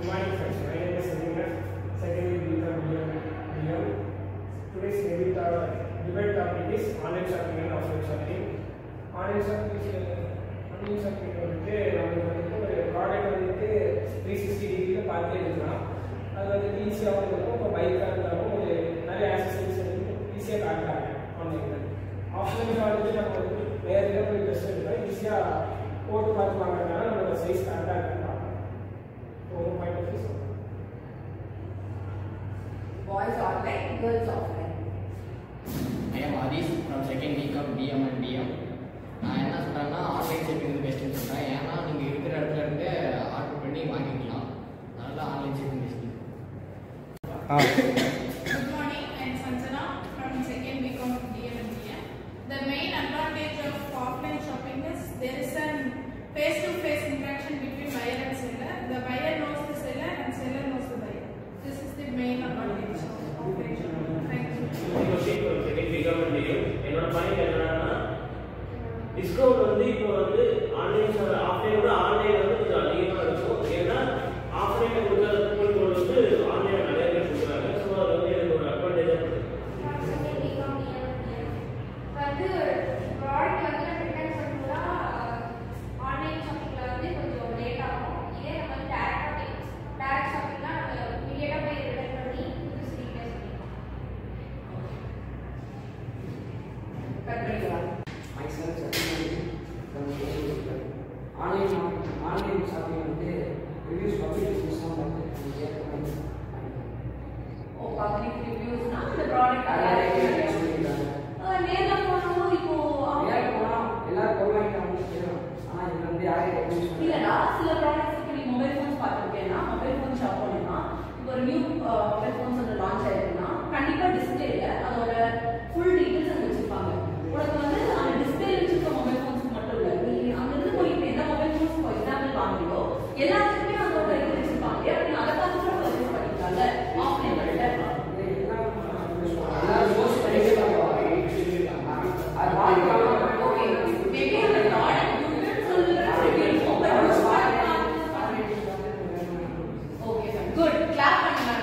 Good morning friends, my name is Sameer, second year BCom. Today's debate topic is online shopping and offline shopping. Online shopping வந்துட்டு நமக்கு வந்துட்டு ஒரு product வந்துட்டு 360 டிகிரியில் பார்த்து எடுக்கலாம். அது வந்துட்டு ஈஸியாகவும் இருக்கும். இப்போ பைக்காக இருந்தாலும் ஒரு நிறைய ஆக்சசரிஸ் வந்து ஈஸியாக காட்டுறாங்க ஆன்லைனில். ஆஃப்லைனில் வந்துட்டு நம்ம வந்து நேரில் போய் ட்ரெஸ் எடுக்கலாம், ஈஸியாக போட்டு பார்த்து வாங்குறதுனால நம்மளோட சைஸ் கரெக்டாக இருக்குன்னு பார்க்கலாம். உங்கள் பாயிண்ட் ஆஃப் வியூ சொல்லுங்கள். Boys online, girls offline. I am Adis from second week of DM and DM. நான் என்ன சொல்கிறேன்னா ஆன்லைன் ஷாப்பிங் பெஸ்ட்டுன்னு சொல்கிறேன். ஏன்னா நீங்கள் இருக்கிற இடத்துல இருந்து ஆர்டர் பண்ணி வாங்கிக்கலாம். அதனால் online shopping best. Good morning, I am Sanjana from second week of DM and DM. The main advantage of offline shopping is there is a face-to-face interaction between buyer and seller. The buyer knows the seller and seller knows the buyer. This is the main advantage of offline shopping. Thank you. second week of DM. என்னோட point என்னன்னா discount வந்து இப்போ வந்து ஆஃப்லைனோட online வந்து கொஞ்சம் அதிகமாக இருக்கும். ஏன்னா ஆஃப்லைனில் கொடுக்குறது வந்து ஆன்லைனில் நிறைய பேர் கொடுக்குறாங்க. ஸோ அது வந்து எனக்கு ஒரு அட்வான்டேஜாக இருக்குது. வந்து ப்ராடக்ட் வந்து நம்ம ரிட்டர்ன் பண்ணுறா ஆன்லைன் ஷாப்பிங்கில் வந்து கொஞ்சம் லேட் ஆகும். இதே நம்ம வந்து டேரக்ட் ஷாப்பிங்னா நம்ம இமீடியட்டாக போய் ரிட்டர்ன் பண்ணி புதுசு ரீப்ளேஸ் பண்ணிக்கலாம். myself from online shopping வந்து reviews public reviews தான் வந்து Oh, public reviews na the product நேர்ல போனோம் இப்போ நேர்ல போனா எல்லாரும் பொருளாங்க ஆனா இது வந்து யாரையும் reviews இல்லடா சில ப்ராடக்ட்ஸ் இப்படி மொபைல் ஃபோன்ஸ் பார்த்துருக்கேன்னா மொபைல் ஃபோன் ஷாப் போனேன்னா இப்போ ஒரு நியூ மொபைல் ஃபோன்ஸ் வந்து லான்ச் ஆயிருக்குன்னா கண்டிப்பா டிஸ்பிளேல அதோட ஃபுல் டீடைல்ஸ் அங்க வச்சிருப்பாங்க. உனக்கு வந்து அந்த டிஸ்பிளேல வச்சிருக்க மொபைல் ஃபோன்ஸ் மட்டும் இல்ல, நீ அங்கிருந்து போய் இப்போ எந்த மொபைல் ஃபோன்ஸ் ஃபார் எக்ஸாம்பிள் வாங்குறீங்களோ எல்லாத்துக்குமே அதோட இது வச்சிருப்பாங்க. நீ அதை பார்த்து கூட பர்ச்சேஸ் பண்ணிக்கலாம்ல ஆஃப்லைன் விட. எல்லாரும் யூஸ் பண்ணிக்கலாம். அது வாங்கிக்கலாம். ஓகே மேபி அந்த ப்ராடக்ட் குட்னு சொல்லுறது ஓகே குட் கிளாப் பண்ணலாம்.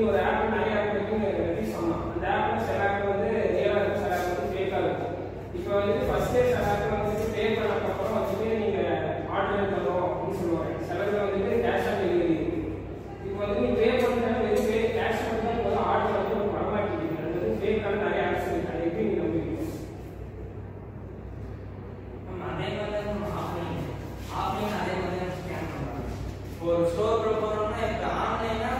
ஒரு ஆப் நிறைய ஆப் இருக்குன்னு ரிலீஸ் பண்ணலாம். அந்த ஆப்ல சில ஆப் வந்து ரியலா இருக்கும், சில ஆப் வந்து ஃபேக்கா இருக்கும். இப்போ வந்து ஃபர்ஸ்ட் டே சில ஆப் வந்து பே பண்ணதுக்கு அப்புறம் வந்துட்டு நீங்க ஆர்டர் பண்ணணும் அப்படின்னு சொல்லுவாங்க. சிலதுல வந்துட்டு கேஷ் ஆன் டெலிவரி இருக்கு. இப்போ வந்து நீ பே பண்ணாலும் வெறும் பே கேஷ் பண்ணா போதும், ஆர்டர் வந்து ஒரு வரமாட்டேங்குது. அது வந்து ஃபேக்கான நிறைய ஆப்ஸ் இருக்கு. அதை எப்படி நீங்க நம்புவீங்க? அதே மாதிரி ஆஃப்லைன் அதே மாதிரி ஸ்கேன் பண்ணுறாங்க. ஒரு ஸ்டோர் போகிறோம்னா இப்போ ஆன்லைனா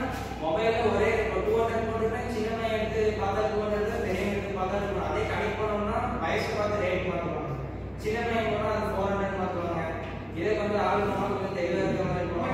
மொபைலில் ஒரே 200 போட்டுட்டா சின்ன எடுத்து பார்த்தா 200 பெரிய எடுத்து பார்த்தா 200. அதே கடைக்கு போனோம்னா வயசு பார்த்து ரேட் மாற்றுவாங்க. சின்ன பையன் போனால் அது 400 மாற்றுவாங்க. இதே கொஞ்சம் ஆள் போனால் கொஞ்சம் தெளிவாக இருக்கிற மாதிரி இருக்கும்.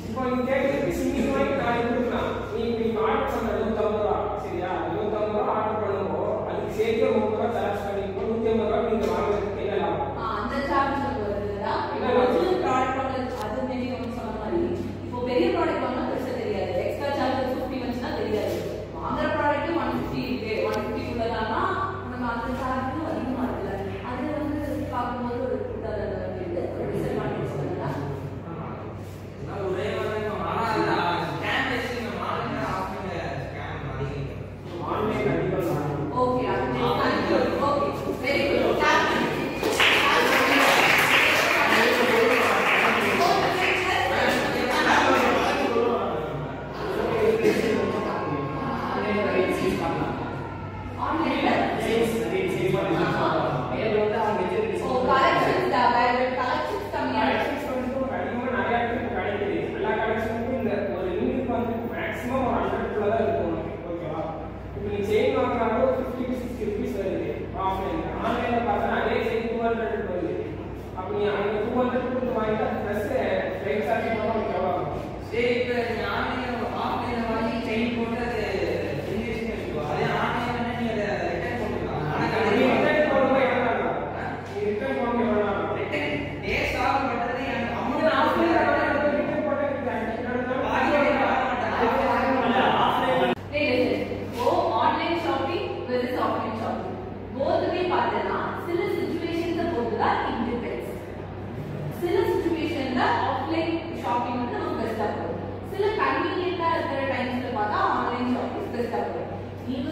இப்போ நீங்க கேட்கறது சிங்கிள் வாங்கி நான் கொடுக்கலாம். நீ வாங்கிட்டா ப்ளஸ் ஃப்ளைட் சார்ஜ் போனால் உங்களுக்கு எவ்வளோ ஆகும்? சரி இப்போ ஆன்லைன் ஆஃப்லைன் வாங்கி செயின் போட்டு அது இன்வெஸ்ட்மெண்ட் வச்சுக்கோ. அதே ஆன்லைன் நீ அதை ரிட்டர்ன் பண்ணிக்கலாம். ஆனால் கடையில் ரிட்டர்ன் போடும்போது எவ்வளோ ஆகும்? ரிட்டர்ன் போடும்போது எவ்வளோ ஆகும்? ரிட்டர்ன் டேஸ் ஆகும் பண்ணுறது எனக்கு அமௌண்ட் ஆஃப்லைன் ஆஃப்லைன் ரிட்டர்ன் போட்டு பாதி வரைக்கும் ஆக மாட்டேன். ஆஃப்லைன் இப்போ online shopping versus offline shopping போத்துமே பார்த்தனா சில சிச்சுவேஷன்ஸை பொறுத்து தான் இட் டிபெண்ட்ஸ். சில சிச்சுவேஷன்ல ஆஃப்லைன் ஷாப்பிங் வந்து நமக்கு பெஸ்டா இருக்கும். சில கன்வீனியன்ட்டா இருக்கிற டைம்ஸ்ல பார்த்தா ஆன்லைன் ஷாப்பிங் பெஸ்டா இருக்கும். நீங்க